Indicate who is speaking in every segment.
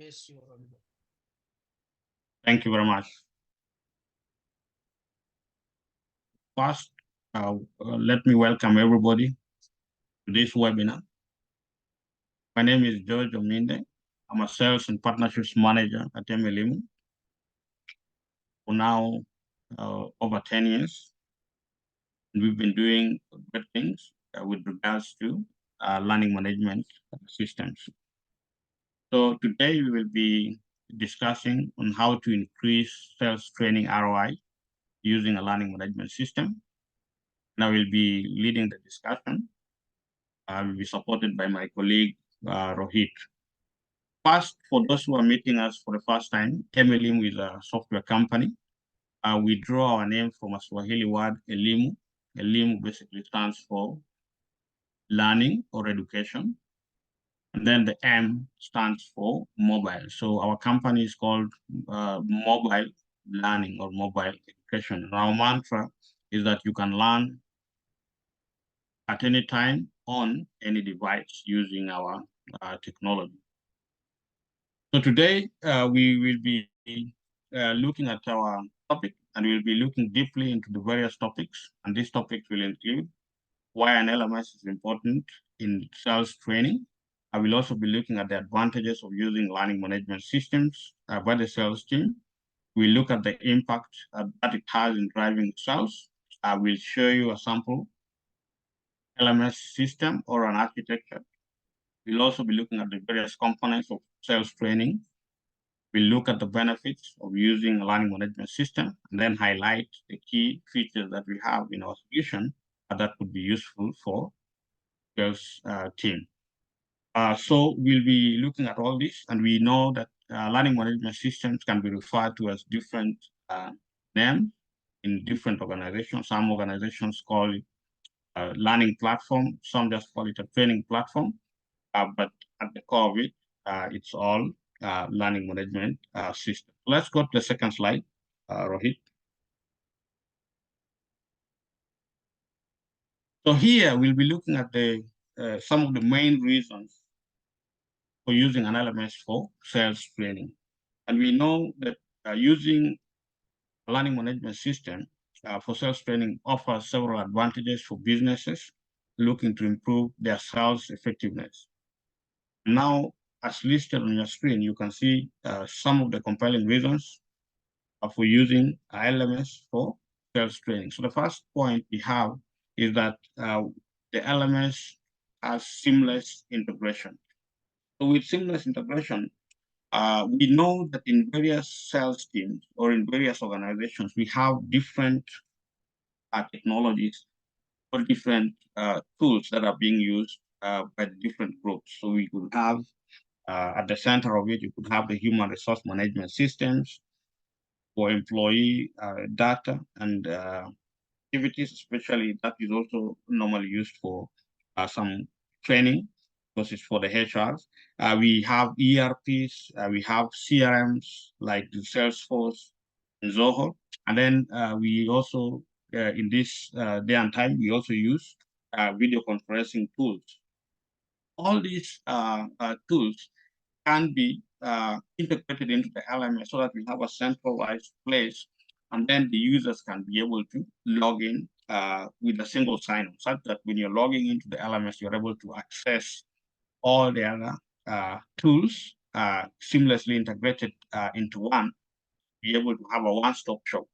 Speaker 1: Yes, you're audible.
Speaker 2: Thank you very much. First, let me welcome everybody to this webinar. My name is George Ominde. I'm a Sales and Partnerships Manager at MLM for now over 10 years. And we've been doing great things with regards to learning management systems. So today we will be discussing on how to increase sales training ROI using a learning management system. And I will be leading the discussion. I will be supported by my colleague, Rohit. First, for those who are meeting us for the first time, MLM is a software company. We draw our name from a Swahili word, elimu. Elimu basically stands for learning or education. And then the M stands for mobile. So our company is called Mobile Learning or Mobile Education. And our mantra is that you can learn at any time on any device using our technology. So today we will be looking at our topic, and we'll be looking deeply into the various topics. And these topics will include why an LMS is important in sales training. I will also be looking at the advantages of using learning management systems by the sales team. We'll look at the impact that it has in driving sales. I will show you a sample LMS system or an architecture. We'll also be looking at the various components of sales training. We'll look at the benefits of using a learning management system and then highlight the key features that we have in our solution that could be useful for sales team. So we'll be looking at all this, and we know that learning management systems can be referred to as different names in different organizations. Some organizations call it a learning platform, some just call it a training platform, but at the core of it, it's all learning management system. Let's go to the second slide, Rohit. So here we'll be looking at the some of the main reasons for using an LMS for sales training. And we know that using a learning management system for sales training offers several advantages for businesses looking to improve their sales effectiveness. Now, as listed on your screen, you can see some of the compelling reasons for using LMS for sales training. So the first point we have is that the LMS has seamless integration. So with seamless integration, we know that in various sales teams or in various organizations, we have different technologies or different tools that are being used by the different groups. So we could have at the center of it, you could have the human resource management systems for employee data and activities, especially that is also normally used for some training because it's for the HRs. We have ERPs, we have CRMs like the Salesforce and Zoho. And then we also, in this day and time, we also use video conferencing tools. All these tools can be integrated into the LMS so that we have a centralized place, and then the users can be able to log in with a single sign-on, such that when you're logging into the LMS, you're able to access all the other tools seamlessly integrated into one, be able to have a one-stop shop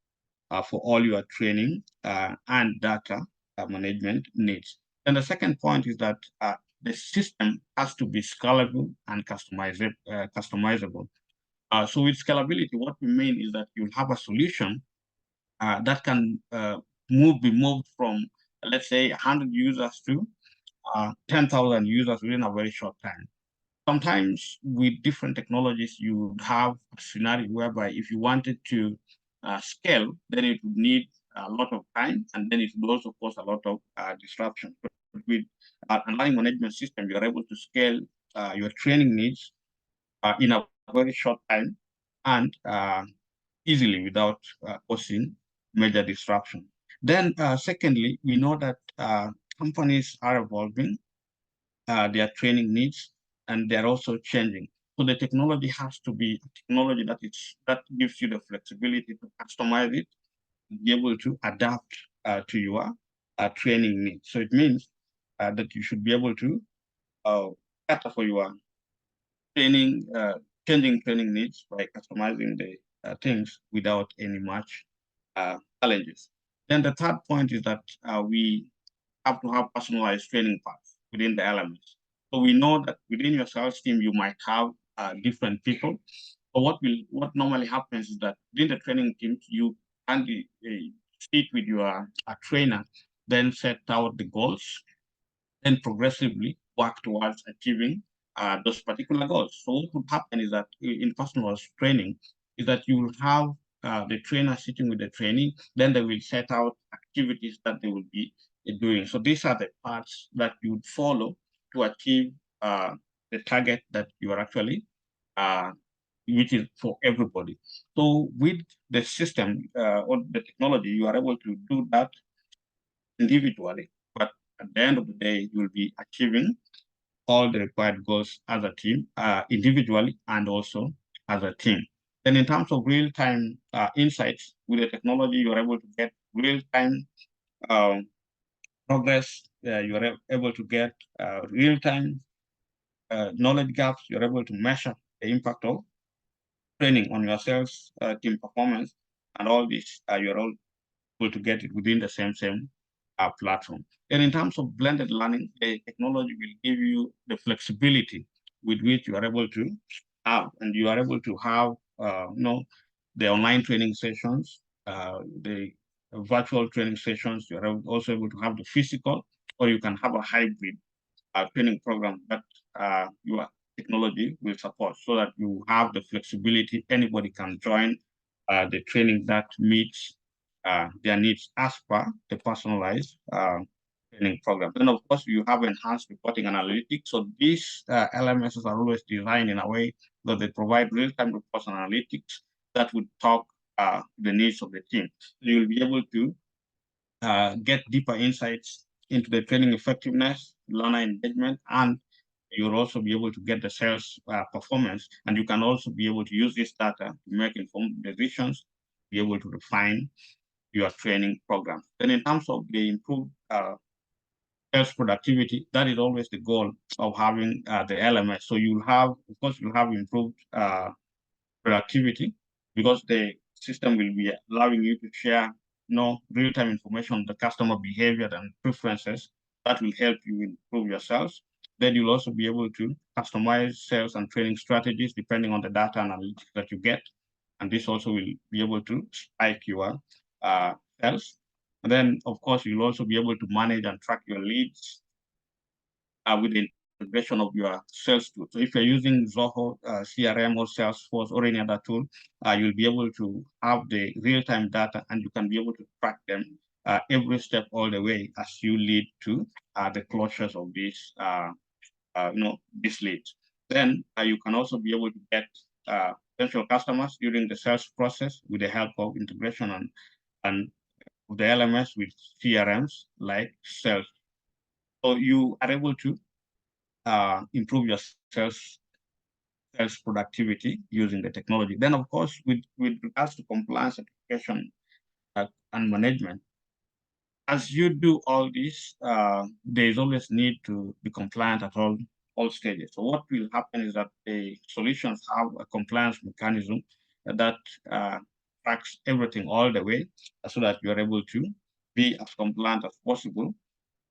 Speaker 2: for all your training and data management needs. And the second point is that the system has to be scalable and customizable. So with scalability, what we mean is that you'll have a solution that can be moved from, let's say, 100 users to 10,000 users within a very short time. Sometimes with different technologies, you would have a scenario whereby if you wanted to scale, then it would need a lot of time, and then it would also cause a lot of disruption. But with an learning management system, you're able to scale your training needs in a very short time and easily without causing major disruption. Then secondly, we know that companies are evolving their training needs, and they're also changing. So the technology has to be a technology that gives you the flexibility to customize it, be able to adapt to your training needs. So it means that you should be able to cater for your training, changing training needs by customizing the things without any much challenges. Then the third point is that we have to have personalized training paths within the LMS. So we know that within your sales team, you might have different people. But what normally happens is that within the training teams, you can speak with your trainer, then set out the goals, then progressively work towards achieving those particular goals. So what would happen is that in personalized training is that you will have the trainer sitting with the trainee, then they will set out activities that they will be doing. So these are the parts that you would follow to achieve the target that you are actually, which is for everybody. So with the system or the technology, you are able to do that individually, but at the end of the day, you will be achieving all the required goals as a team, individually and also as a team. Then in terms of real-time insights, with the technology, you're able to get real-time progress, you're able to get real-time knowledge gaps, you're able to measure the impact of training on your sales team performance, and all this, you're all able to get it within the same platform. And in terms of blended learning, the technology will give you the flexibility with which you are able to have, and you are able to have, the online training sessions, the virtual training sessions. You are also able to have the physical, or you can have a hybrid training program that your technology will support, so that you have the flexibility. Anybody can join the training that meets their needs as per the personalized training program. Then, of course, you have enhanced reporting analytics. So these LMSs are always designed in a way that they provide real-time reports and analytics that would talk the needs of the team. You'll be able to get deeper insights into the training effectiveness, learner engagement, and you'll also be able to get the sales performance. And you can also be able to use this data to make informed decisions, be able to refine your training program. Then in terms of the improved sales productivity, that is always the goal of having the LMS. So you'll have, of course, you'll have improved productivity, because the system will be allowing you to share real-time information on the customer behavior and preferences that will help you improve your sales. Then you'll also be able to customize sales and training strategies depending on the data analytics that you get. And this also will be able to spike your sales. And then, of course, you'll also be able to manage and track your leads with the integration of your sales tool. So if you're using Zoho, CRM, or Salesforce, or any other tool, you'll be able to have the real-time data, and you can be able to track them every step all the way as you lead to the closures of these, these leads. Then you can also be able to get potential customers during the sales process with the help of integration and the LMS with CRMs like Sales. So you are able to improve your sales productivity using the technology. Then, of course, with regards to compliance, certification, and management, as you do all this, there is always need to be compliant at all stages. So what will happen is that the solutions have a compliance mechanism that tracks everything all the way, so that you are able to be as compliant as possible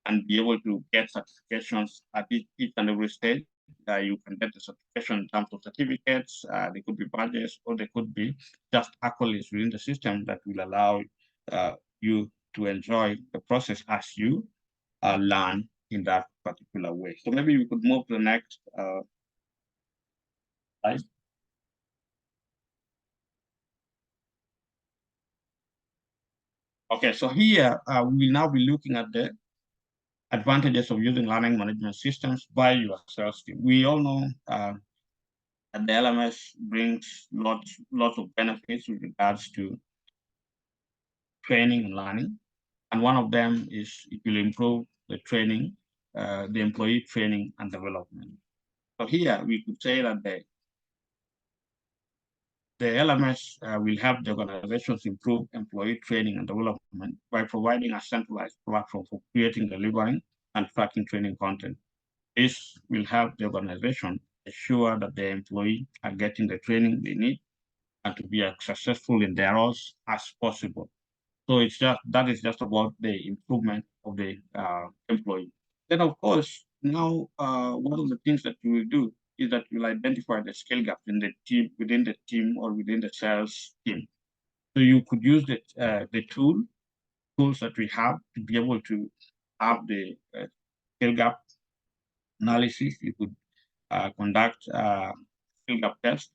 Speaker 2: and be able to get certifications at each and every stage. You can get the certification in terms of certificates, they could be badges, or they could be just accolades within the system that will allow you to enjoy the process as you learn in that particular way. So maybe we could move to the next slide. Okay, so here we will now be looking at the advantages of using learning management systems by your sales team. We all know that the LMS brings lots of benefits with regards to training and learning. And one of them is it will improve the training, the employee training and development. So here we could say that the the LMS will help the organizations improve employee training and development by providing a centralized platform for creating, delivering, and tracking training content. This will help the organization ensure that the employee are getting the training they need and to be as successful in their roles as possible. So that is just about the improvement of the employee. Then, of course, now one of the things that you will do is that you'll identify the skill gaps in the team, within the team, or within the sales team. So you could use the tools that we have to be able to have the skill gap analysis. You could conduct skill gap tests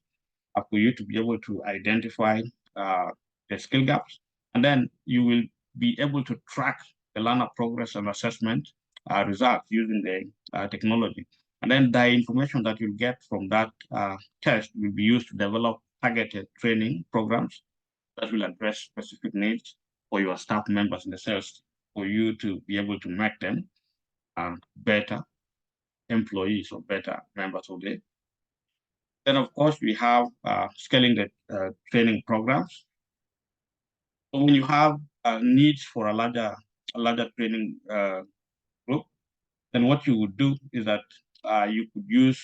Speaker 2: for you to be able to identify the skill gaps. And then you will be able to track the learner progress and assessment results using the technology. And then the information that you'll get from that test will be used to develop targeted training programs that will address specific needs for your staff members in the sales, for you to be able to make them better employees or better members of the. Then, of course, we have scaling the training programs. So when you have needs for a larger training group, then what you would do is that you could use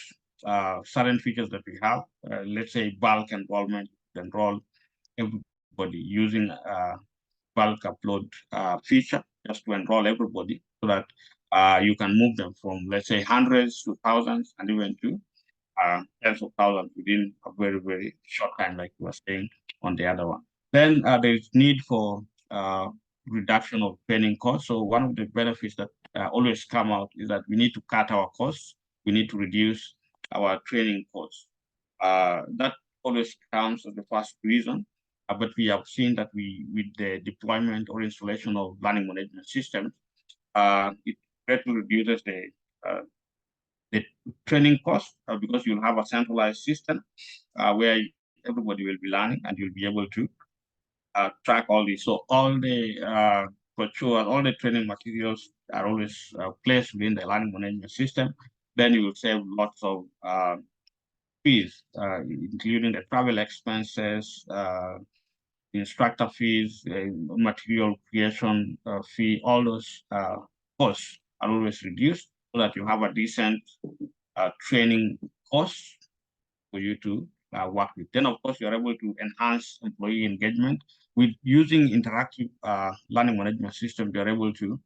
Speaker 2: certain features that we have, let's say bulk enrollment, enroll everybody using bulk upload feature just to enroll everybody so that you can move them from, let's say, hundreds to thousands and even to tens of thousands within a very, very short time, like we were saying on the other one. Then there's need for reduction of training costs. So one of the benefits that always come out is that we need to cut our costs. We need to reduce our training costs. That always comes as the first reason. But we have seen that with the deployment or installation of learning management systems, it greatly reduces the training cost because you'll have a centralized system where everybody will be learning and you'll be able to track all this. So all the all the training materials are always placed within the learning management system. Then you will save lots of fees, including the travel expenses, instructor fees, material creation fee, all those costs are always reduced so that you have a decent training cost for you to work with. Then, of course, you're able to enhance employee engagement with using interactive learning management system. You're able to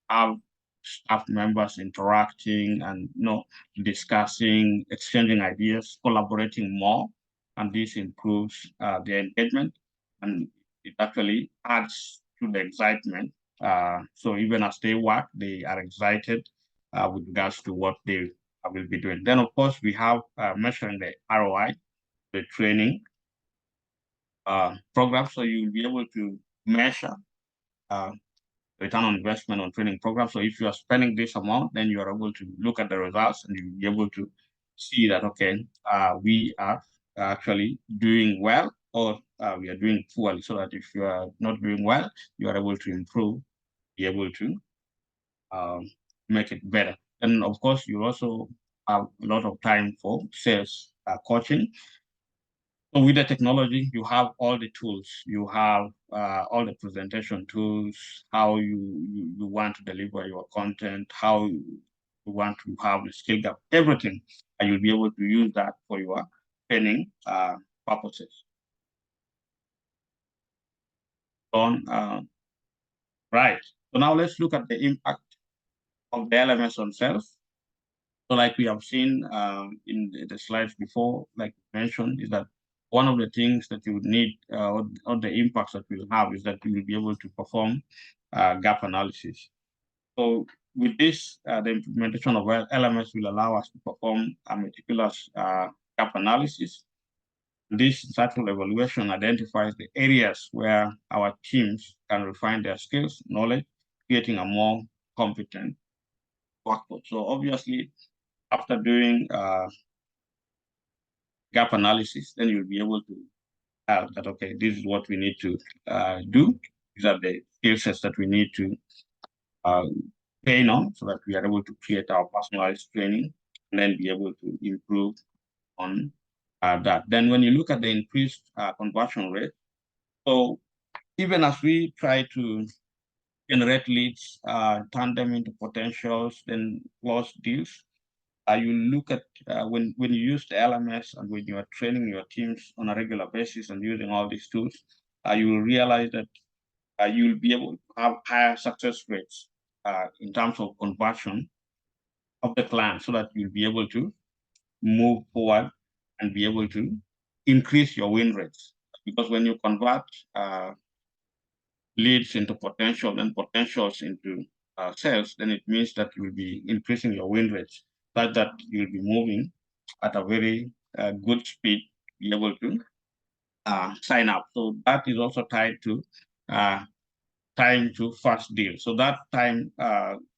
Speaker 2: have staff members interacting and discussing, exchanging ideas, collaborating more, and this improves their engagement, and it actually adds to the excitement. So even as they work, they are excited with regards to what they will be doing. Then, of course, we have measuring the ROI, the training program, so you'll be able to measure return on investment on training programs. So if you are spending this amount, then you are able to look at the results and you'll be able to see that, okay, we are actually doing well or we are doing poorly, so that if you are not doing well, you are able to improve, be able to make it better. And of course, you also have a lot of time for sales coaching. So with the technology, you have all the tools, you have all the presentation tools, how you want to deliver your content, how you want to have the skill gap, everything, and you'll be able to use that for your training purposes. Right, so now let's look at the impact of the LMS on sales. So like we have seen in the slides before, like mentioned, is that one of the things that you would need or the impacts that we'll have is that we will be able to perform gap analysis. So with this, the implementation of LMS will allow us to perform a meticulous gap analysis. This insightful evaluation identifies the areas where our teams can refine their skills, knowledge, creating a more competent workforce. So obviously, after doing gap analysis, then you'll be able to have that, okay, this is what we need to do. These are the skill sets that we need to train on so that we are able to create our personalized training and then be able to improve on that. Then when you look at the increased conversion rate, so even as we try to generate leads, turn them into potentials, then close deals, you look at when you use the LMS and when you are training your teams on a regular basis and using all these tools, you will realize that you'll be able to have higher success rates in terms of conversion of the client, so that you'll be able to move forward and be able to increase your win rates. Because when you convert leads into potential and potentials into sales, then it means that you will be increasing your win rates, such that you'll be moving at a very good speed, be able to sign up. So that is also tied to time to first deal. So that time,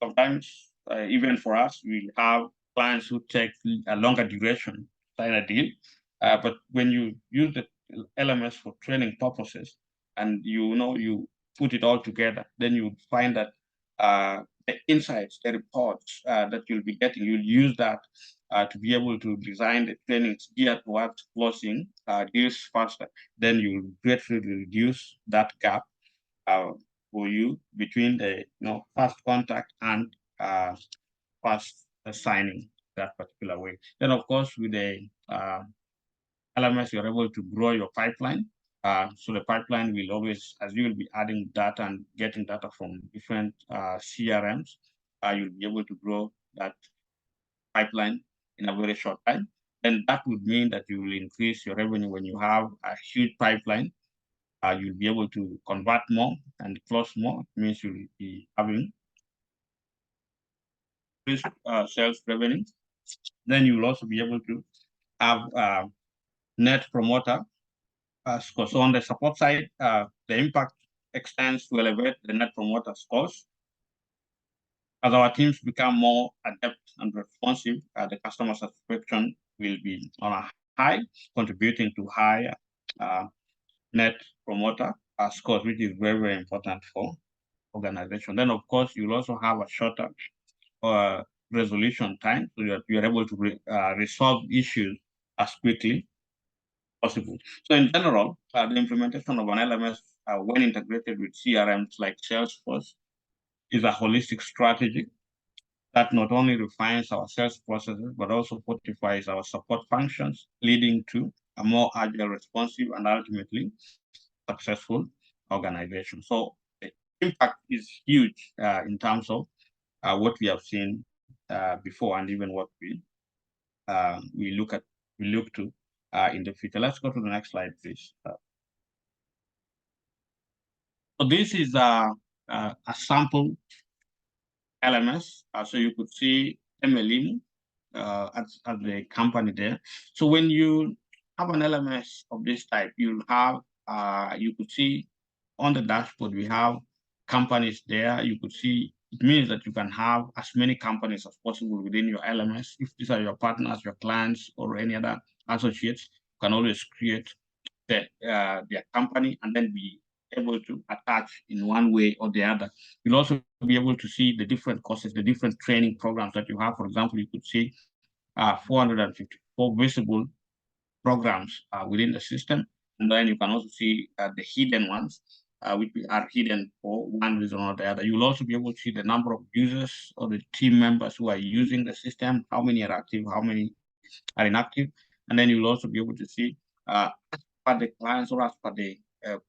Speaker 2: sometimes even for us, we have clients who take a longer duration to sign a deal. But when you use the LMS for training purposes, and you put it all together, then you find that the insights, the reports that you'll be getting, you'll use that to be able to design the trainings geared towards closing deals faster. Then you'll greatly reduce that gap for you between the first contact and first signing that particular way. Then of course with the LMS, you're able to grow your pipeline. So the pipeline will always, as you will be adding data and getting data from different CRMs, you'll be able to grow that pipeline in a very short time. Then that would mean that you will increase your revenue. When you have a huge pipeline, you'll be able to convert more and close more. It means you'll be having increased sales revenue. Then you will also be able to have net promoter score. So on the support side, the impact extends to elevate the net promoter scores. As our teams become more adept and responsive, the customer satisfaction will be on a high, contributing to higher net promoter scores, which is very, very important for organization. Then, of course, you'll also have a shorter resolution time, so you're able to resolve issues as quickly as possible. So in general, the implementation of an LMS when integrated with CRMs like Salesforce is a holistic strategy that not only refines our sales processes, but also fortifies our support functions, leading to a more agile, responsive, and ultimately successful organization. So the impact is huge in terms of what we have seen before, and even what we look to in the future. Let's go to the next slide, please. So this is a sample LMS. So you could see MLM at the company there. So when you have an LMS of this type, you'll have you could see on the dashboard we have companies there. You could see it means that you can have as many companies as possible within your LMS. If these are your partners, your clients, or any other associates, you can always create their company and then be able to attach in one way or the other. You'll also be able to see the different courses, the different training programs that you have. For example, you could see 454 visible programs within the system. And then you can also see the hidden ones, which are hidden for one reason or the other. You'll also be able to see the number of users or the team members who are using the system, how many are active, how many are inactive. And then you'll also be able to see for the clients or as per the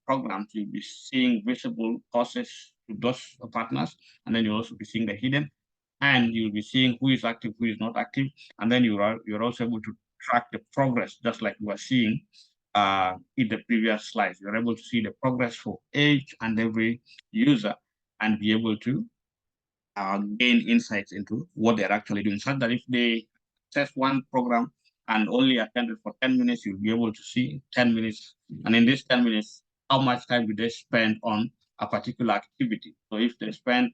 Speaker 2: programs, you'll be seeing visible courses to those partners, and then you'll also be seeing the hidden, and you'll be seeing who is active, who is not active, and then you're also able to track the progress, just like we were seeing in the previous slides. You're able to see the progress for each and every user and be able to gain insights into what they're actually doing, so that if they test one program and only attended for 10 minutes, you'll be able to see 10 minutes. And in this 10 minutes, how much time do they spend on a particular activity? So if they spend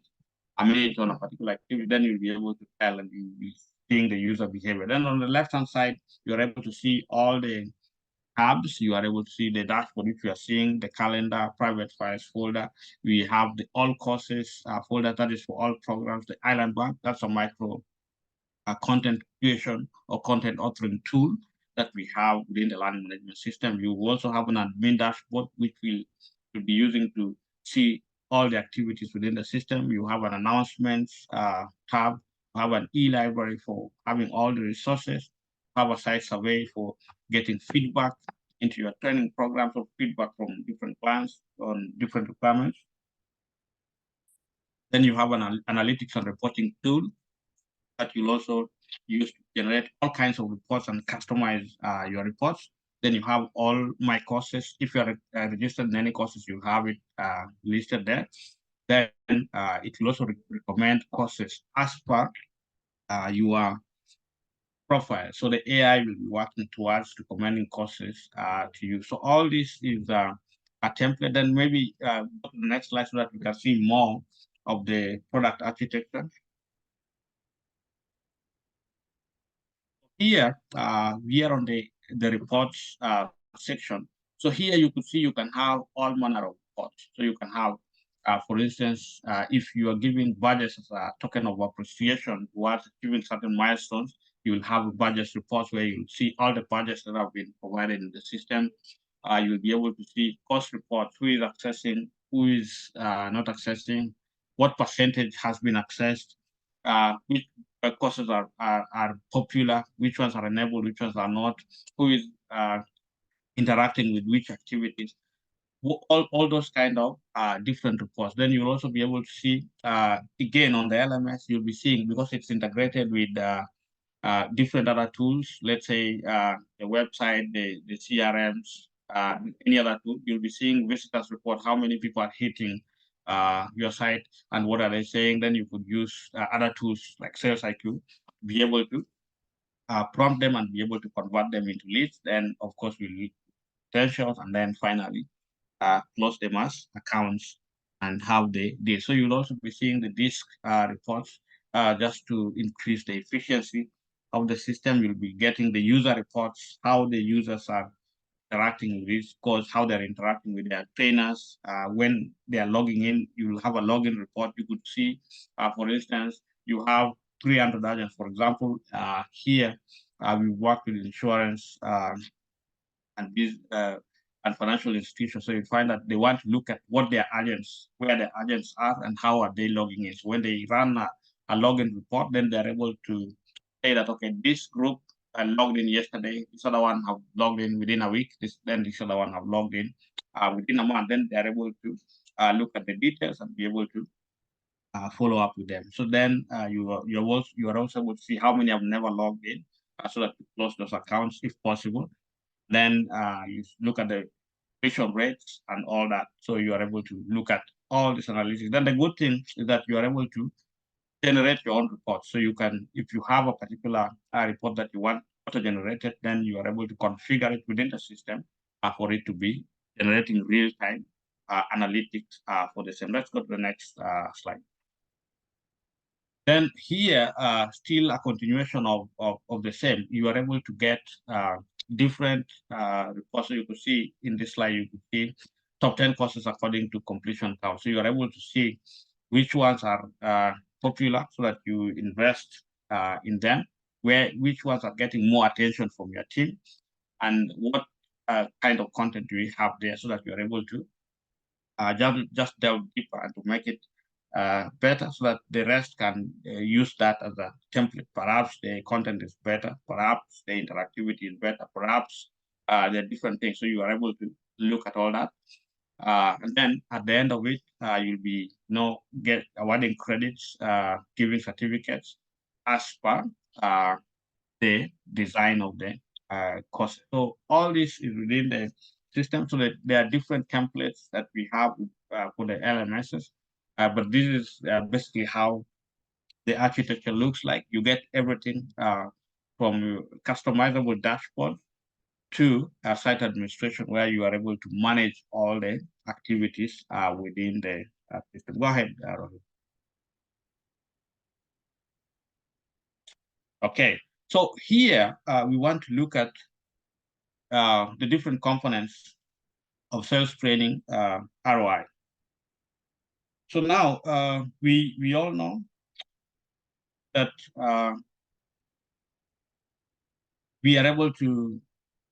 Speaker 2: a minute on a particular activity, then you'll be able to tell and you'll be seeing the user behavior. Then on the left-hand side, you're able to see all the tabs. You are able to see the dashboard, if you are seeing the calendar, private files folder. We have the all courses folder, that is for all programs. The Island Bank, that's a micro content creation or content authoring tool. that we have within the learning management system. You also have an admin dashboard, which will be using to see all the activities within the system. You have an announcements tab, you have an e-library for having all the resources, you have a site survey for getting feedback into your training programs or feedback from different clients on different requirements. Then you have an analytics and reporting tool that you'll also use to generate all kinds of reports and customize your reports. Then you have all my courses. If you're registered in any courses, you have it listed there. Then it will also recommend courses as per your profile. So the AI will be working towards recommending courses to you. So all this is a template. Then maybe go to the next slide so that we can see more of the product architecture. Here, we are on the reports section. So here you could see you can have all manner of reports. So you can have, for instance, if you are giving badges as a token of appreciation towards achieving certain milestones, you will have badges reports where you'll see all the badges that have been provided in the system. You'll be able to see cost reports, who is accessing, who is not accessing, what percentage has been accessed, which courses are popular, which ones are enabled, which ones are not, who is interacting with which activities, all those kind of different reports. Then you'll also be able to see, again, on the LMS, you'll be seeing, because it's integrated with different other tools, let's say the website, the CRMs, any other tool, you'll be seeing visitors report, how many people are hitting your site and what are they saying. Then you could use other tools like Sales IQ, be able to prompt them and be able to convert them into leads. Then, of course, we'll need potentials, and then finally close them as accounts and how they did. So you'll also be seeing the disk reports just to increase the efficiency of the system. You'll be getting the user reports, how the users are interacting with this course, how they're interacting with their trainers. When they are logging in, you will have a login report. You could see, for instance, you have 300 agents, for example. Here, we work with insurance and these and financial institutions. So you find that they want to look at what their agents, where their agents are, and how are they logging in. So when they run a login report, then they're able to say that, okay, this group logged in yesterday, this other one have logged in within a week, this other one have logged in within a month. Then they're able to look at the details and be able to follow up with them. So then you are also able to see how many have never logged in, so that you close those accounts if possible. Then you look at the patient rates and all that. So you are able to look at all this analysis. Then the good thing is that you are able to generate your own reports. So you can, if you have a particular report that you want auto-generated, then you are able to configure it within the system for it to be generating real-time analytics for the same. Let's go to the next slide. Then here, still a continuation of the same, you are able to get different reports. So you could see in this slide, you could see top 10 courses according to completion count. So you are able to see which ones are popular so that you invest in them, which ones are getting more attention from your team, and what kind of content do we have there so that you are able to just delve deeper and to make it better so that the rest can use that as a template. Perhaps the content is better, perhaps the interactivity is better, perhaps there are different things. So you are able to look at all that. And then at the end of it, you'll be get awarding credits, giving certificates as per the design of the course. So all this is within the system. So that there are different templates that we have for the LMSs. But this is basically how the architecture looks like. You get everything from customizable dashboard to site administration, where you are able to manage all the activities within the system. Go ahead, Rohit. Okay, so here we want to look at the different components of sales training ROI. So now we all know that we are able to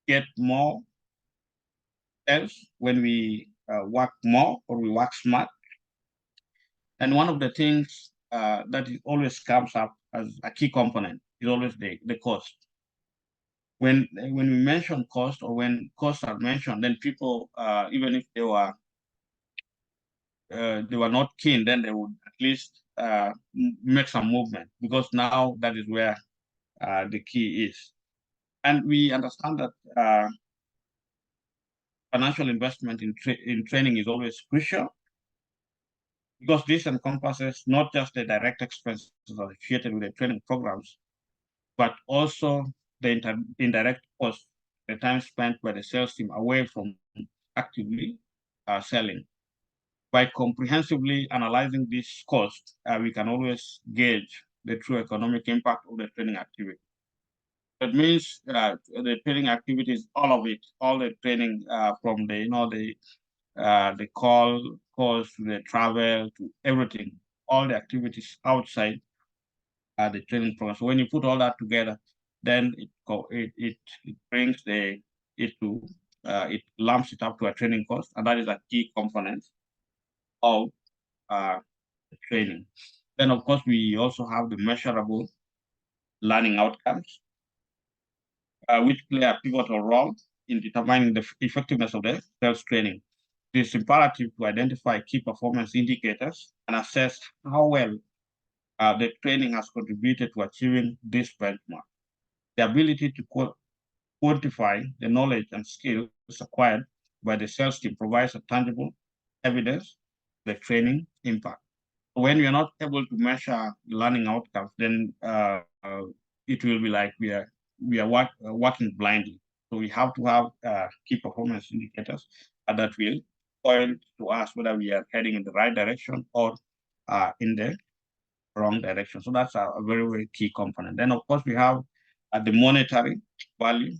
Speaker 2: get more sales when we work more or we work smart. And one of the things that always comes up as a key component is always the cost. When we mention cost, or when costs are mentioned, then people, even if they were not keen, then they would at least make some movement, because now that is where the key is. And we understand that financial investment in training is always crucial, because this encompasses not just the direct expenses associated with the training programs, but also the indirect cost, the time spent by the sales team away from actively selling. By comprehensively analyzing this cost, we can always gauge the true economic impact of the training activity. That means the training activities, all of it, all the training from the calls to the travel to everything, all the activities outside the training program. So when you put all that together, then it brings it lumps it up to a training cost, and that is a key component of training. Then, of course, we also have the measurable learning outcomes, which play a pivotal role in determining the effectiveness of the sales training. It is imperative to identify key performance indicators and assess how well the training has contributed to achieving this benchmark. The ability to quantify the knowledge and skills acquired by the sales team provides a tangible evidence of the training impact. When we are not able to measure learning outcomes, then it will be like we are working blindly. So we have to have key performance indicators that will point to us whether we are heading in the right direction or in the wrong direction. So that's a very, very key component. Then, of course, we have the monetary value,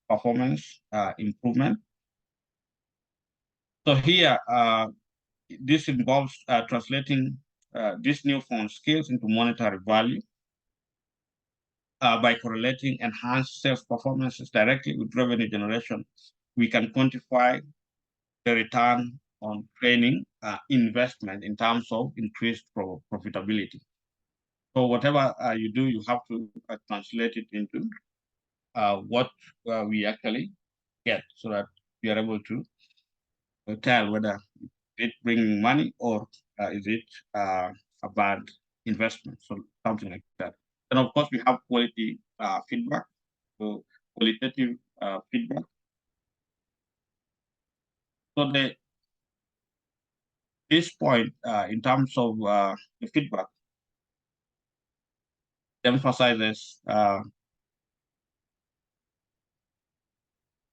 Speaker 2: performance improvement. So here, this involves translating these newfound skills into monetary value by correlating enhanced sales performances directly with revenue generation. We can quantify the return on training investment in terms of increased profitability. So whatever you do, you have to translate it into what we actually get, so that we are able to tell whether it's bringing money or is it a bad investment, so something like that. And of course, we have quality feedback, so qualitative feedback. So this point in terms of the feedback emphasizes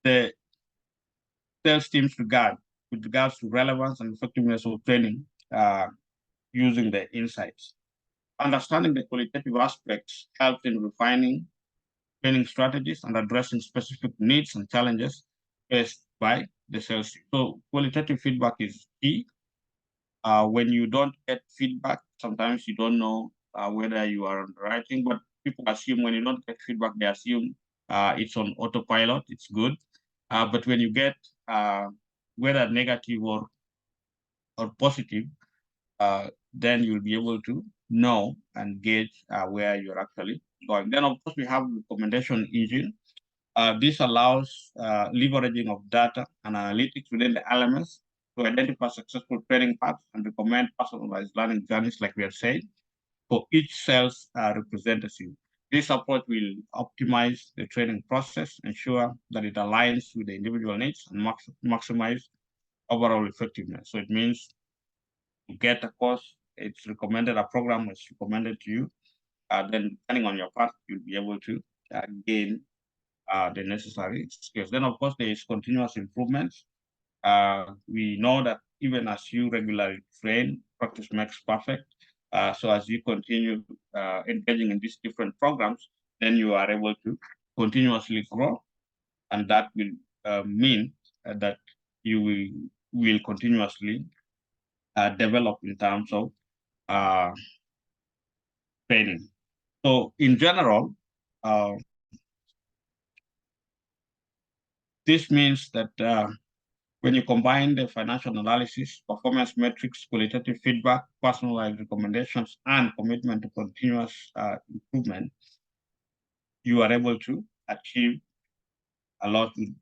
Speaker 2: the sales team's with regards to relevance and effectiveness of training using the insights. Understanding the qualitative aspects helps in refining training strategies and addressing specific needs and challenges faced by the sales team. So qualitative feedback is key. When you don't get feedback, sometimes you don't know whether you are on the right thing, but people assume when you don't get feedback, they assume it's on autopilot, it's good. But when you get whether negative or positive, then you'll be able to know and gauge where you're actually going. Then, of course, we have recommendation engine. This allows leveraging of data and analytics within the LMS to identify successful training paths and recommend personalized learning journeys, like we are saying, for each sales representative. This approach will optimize the training process, ensure that it aligns with the individual needs, and maximize overall effectiveness. So it means to get a course, it's recommended, a program is recommended to you, then depending on your path, you'll be able to gain the necessary skills. Then, of course, there is continuous improvements. We know that even as you regularly train, practice makes perfect. So as you continue engaging in these different programs, then you are able to continuously grow, and that will mean that you will continuously develop in terms of training. So in general, This means that when you combine the financial analysis, performance metrics, qualitative feedback, personalized recommendations, and commitment to continuous improvement, you are able to achieve a lot with,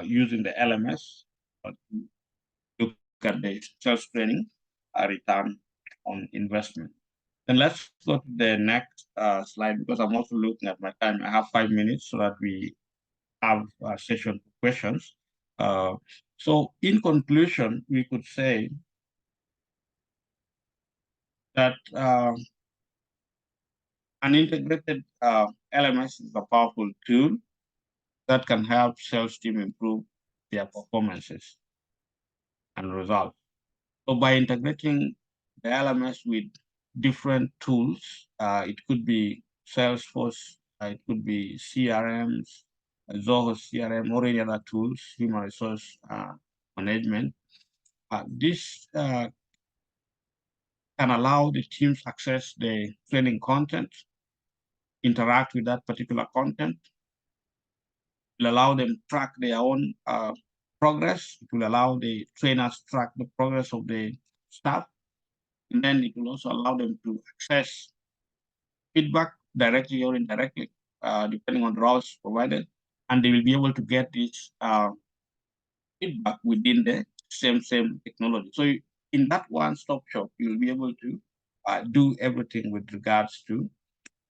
Speaker 2: using the LMS. Look at the sales training return on investment. Then let's go to the next slide, because I'm also looking at my time. I have 5 minutes so that we have a session for questions. So in conclusion, we could say that an integrated LMS is a powerful tool that can help sales team improve their performances and results. So by integrating the LMS with different tools, it could be Salesforce, it could be CRMs, Zoho CRM, or any other tools, human resource management. This can allow the teams access the training content, interact with that particular content. It will allow them track their own progress. It will allow the trainers track the progress of the staff. And then it will also allow them to access feedback directly or indirectly, depending on the routes provided. And they will be able to get this feedback within the same technology. So in that one-stop shop, you'll be able to do everything with regards to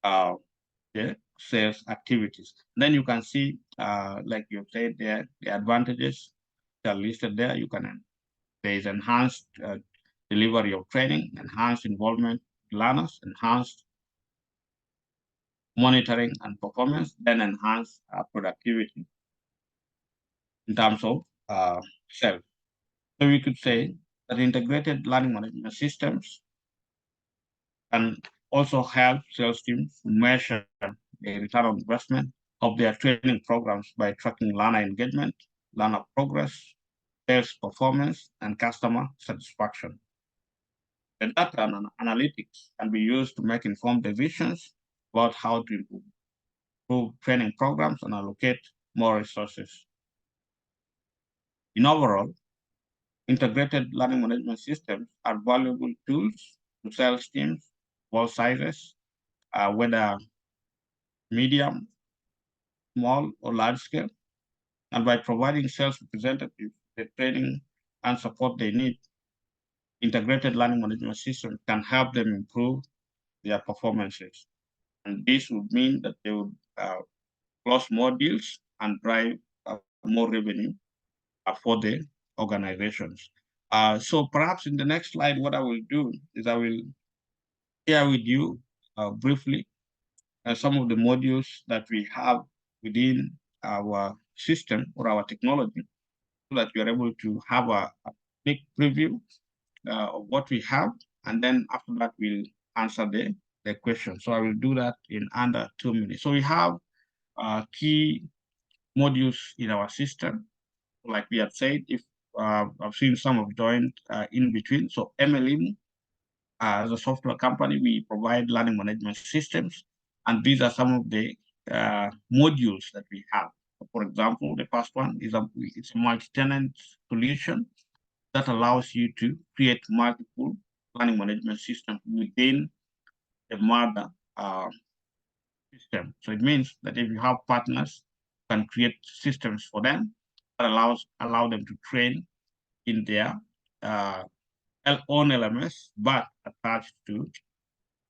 Speaker 2: the sales activities. Then you can see, like you've said there, the advantages that are listed there. There is enhanced delivery of training, enhanced involvement learners, enhanced monitoring and performance, then enhanced productivity in terms of sales. So we could say that integrated learning management systems can also help sales teams measure the return on investment of their training programs by tracking learner engagement, learner progress, sales performance, and customer satisfaction. The data and analytics can be used to make informed decisions about how to improve training programs and allocate more resources. In overall, integrated learning management systems are valuable tools to sales teams of all sizes, whether medium, small, or large scale. And by providing sales representatives the training and support they need, integrated learning management systems can help them improve their performances. And this would mean that they would close more deals and drive more revenue for the organizations. So perhaps in the next slide, what I will do is I will share with you briefly some of the modules that we have within our system or our technology, so that you are able to have a quick preview of what we have. And then after that, we'll answer the question. So I will do that in under 2 minutes. So we have key modules in our system. Like we have said, if I've seen some have joined in between. So MLM, as a software company, we provide learning management systems. And these are some of the modules that we have. For example, the first one is it's a multi-tenant solution that allows you to create multiple learning management systems within the mother system. So it means that if you have partners, you can create systems for them that allow them to train in their own LMS, but attached to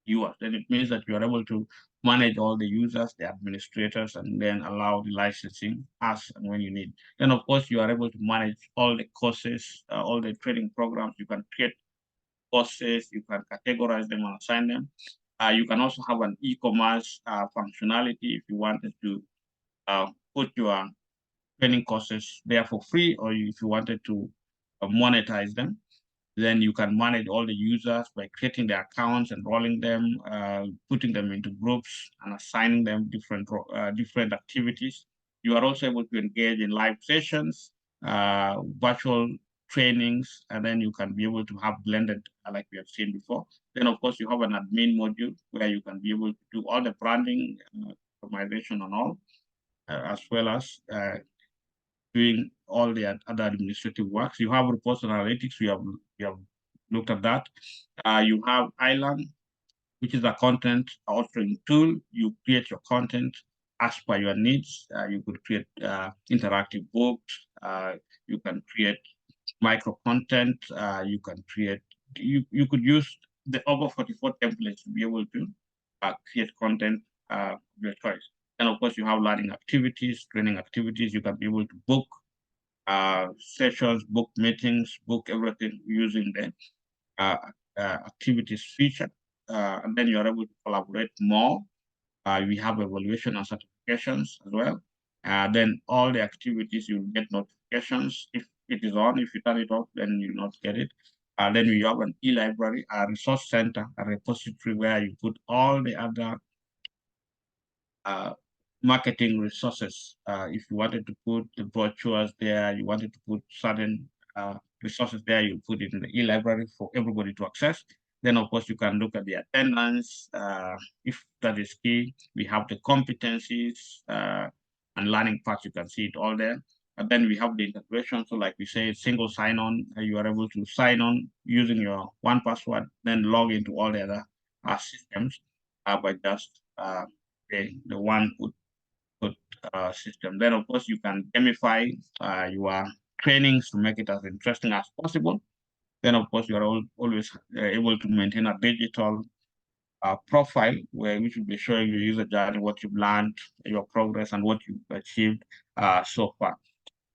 Speaker 2: yours. Then it means that you are able to manage all the users, the administrators, and then allow the licensing as and when you need. Then, of course, you are able to manage all the courses, all the training programs. You can create courses, you can categorize them and assign them. You can also have an e-commerce functionality if you wanted to put your training courses there for free, or if you wanted to monetize them. Then you can manage all the users by creating the accounts, enrolling them, putting them into groups, and assigning them different activities. You are also able to engage in live sessions, virtual trainings, and then you can be able to have blended, like we have seen before. Then, of course, you have an admin module where you can be able to do all the branding, optimization, and all, as well as doing all the other administrative works. You have reports and analytics. We have looked at that. You have Island, which is a content authoring tool. You create your content as per your needs. You could create interactive books. You can create micro content. You can create. You could use the over 44 templates to be able to create content of your choice. And of course, you have learning activities, training activities. You can be able to book sessions, book meetings, book everything using the uh, activities feature. And then you're able to collaborate more. We have evaluation and certifications as well. Then all the activities, you get notifications. If it is on, if you turn it off, then you not get it. Then we have an e-library, a resource center, a repository where you put all the other uh, marketing resources. If you wanted to put the brochures there, you wanted to put certain resources there, you put it in the e-library for everybody to access. Then, of course, you can look at the attendance. If that is key, we have the competencies and learning parts. You can see it all there. And then we have the integration. So like we say, single sign-on, you are able to sign on using your one password, then log into all the other systems by just the one put system. Then, of course, you can gamify your trainings to make it as interesting as possible. Then, of course, you are always able to maintain a digital profile where we should be showing your user journey, what you've learned, your progress, and what you've achieved so far.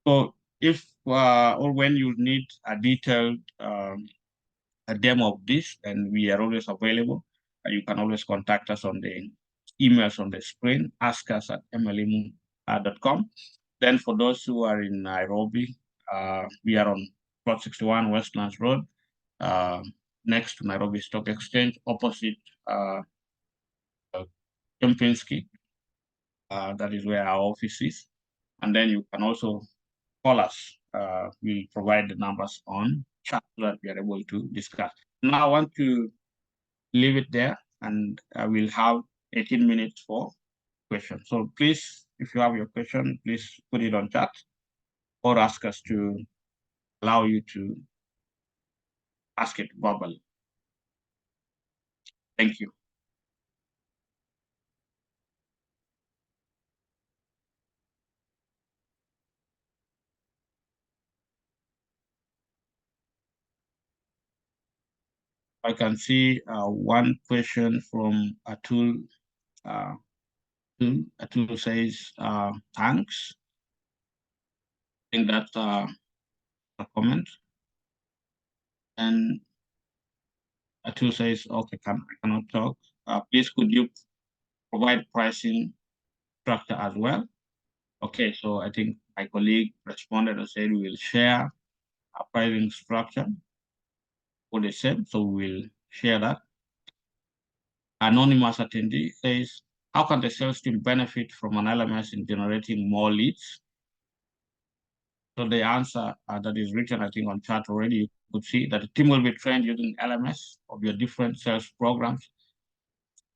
Speaker 2: So, if or when you need a detailed a demo of this, and we are always available. You can always contact us on the emails on the screen, ask us at mlimu.com. Then for those who are in Nairobi, we are on Plot 61 Westlands Road, next to Nairobi Stock Exchange, opposite Kempinski. That is where our office is. And then you can also call us. We'll provide the numbers on chat so that we are able to discuss. Now I want to leave it there, and I will have 18 minutes for questions. So please, if you have your question, please put it on chat or ask us to allow you to ask it verbally. Thank you. I can see one question from Atul. Uh, Atul says, thanks. I think that's a comment. And Atul says, okay, I cannot talk. Please, could you provide pricing structure as well? Okay, so I think my colleague responded and said we will share a pricing structure for the same, so we'll share that. Anonymous attendee says, how can the sales team benefit from an LMS in generating more leads? So the answer that is written, I think, on chat already, you could see that the team will be trained using LMS of your different sales programs,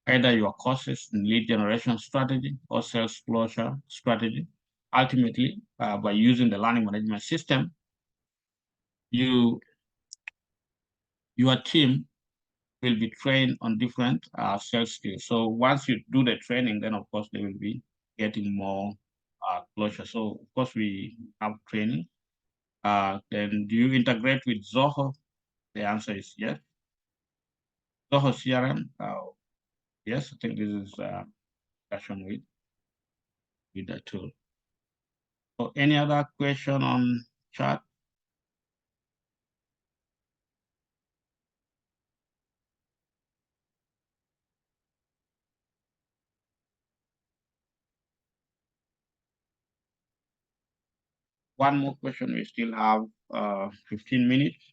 Speaker 2: either your courses in lead generation strategy or sales closure strategy. Ultimately, by using the learning management system, your team will be trained on different sales skills. So once you do the training, then of course they will be getting more closure. So of course we have training. Then do you integrate with Zoho? The answer is yes. Zoho CRM, yes, I think this is a discussion with the tool. So any other question on chat? One more question. We still have 15 minutes.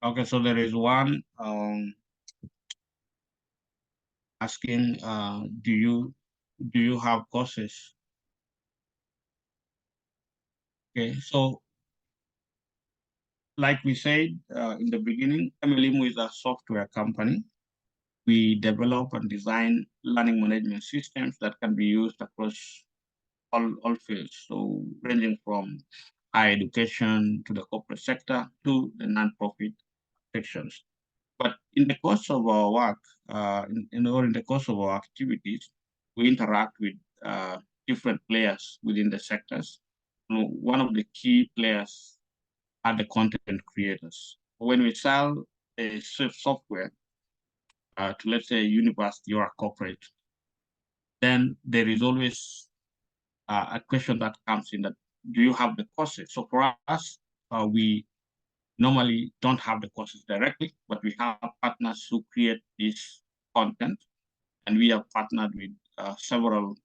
Speaker 2: Okay, so there is one asking, do you have courses? Okay, so like we said in the beginning, MLIMU is a software company. we develop and design learning management systems that can be used across all fields. So ranging from higher education to the corporate sector to the non-profit sections. But in the course of our work, in the course of our activities, we interact with different players within the sectors. One of the key players are the content creators. When we sell a software to, let's say, a university or a corporate, then there is always a question that comes in that, do you have the courses? So for us, we normally don't have the courses directly, but we have partners who create this content, and we have partnered with several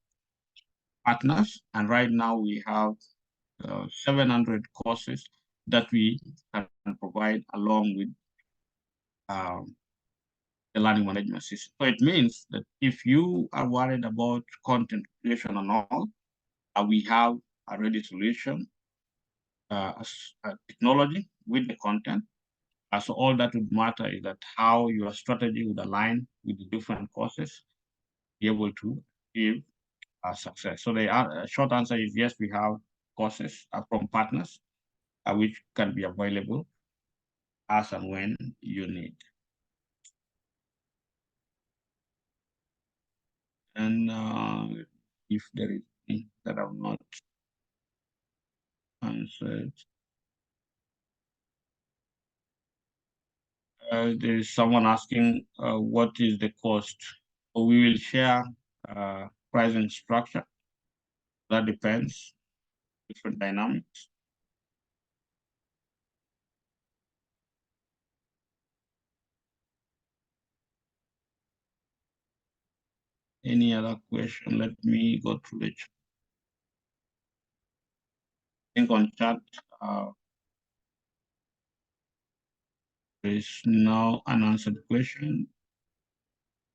Speaker 2: partners. And right now we have 700 courses that we can provide along with the learning management system. So it means that if you are worried about content creation and all, we have a ready solution, technology with the content. So all that would matter is that how your strategy would align with the different courses, be able to achieve success. So the short answer is yes, we have courses from partners, which can be available as and when you need. And if there is anything that I've not answered, there is someone asking what is the cost. So we will share pricing structure. That depends, different dynamics. Any other question? Let me go through it. I think on chat, there is no unanswered question.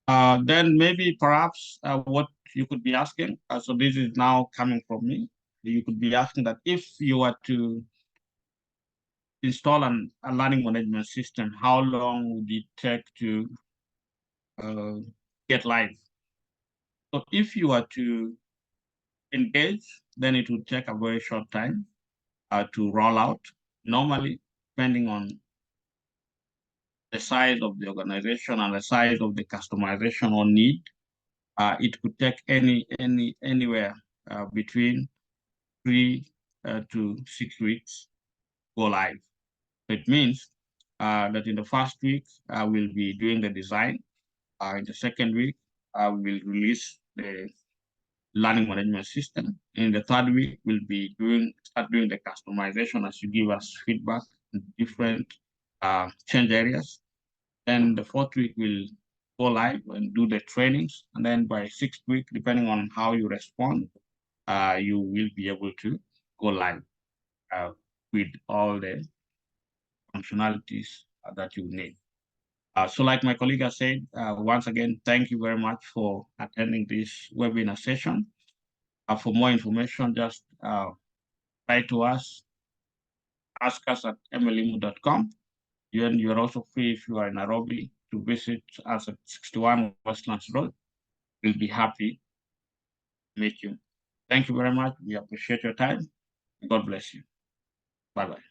Speaker 2: Then maybe perhaps what you could be asking, so this is now coming from me, you could be asking that if you were to install a learning management system, how long would it take to get live? So if you were to engage, then it would take a very short time to roll out. Normally, depending on the size of the organization and the size of the customization or need, it could take anywhere between 3 to 6 weeks go live. It means that in the first week, we'll be doing the design. In the second week, we will release the learning management system. In the third week, we'll be start doing the customization as you give us feedback in different change areas. Then the fourth week, we'll go live and do the trainings. And then by sixth week, depending on how you respond, you will be able to go live with all the functionalities that you need. So like my colleague has said, once again, thank you very much for attending this webinar session. For more information, just write to us, ask us at mlimu.com. You're also free, if you are in Nairobi, to visit us at 61 Westlands Road. We'll be happy to meet you. Thank you very much. We appreciate your time. God bless you. Bye-bye.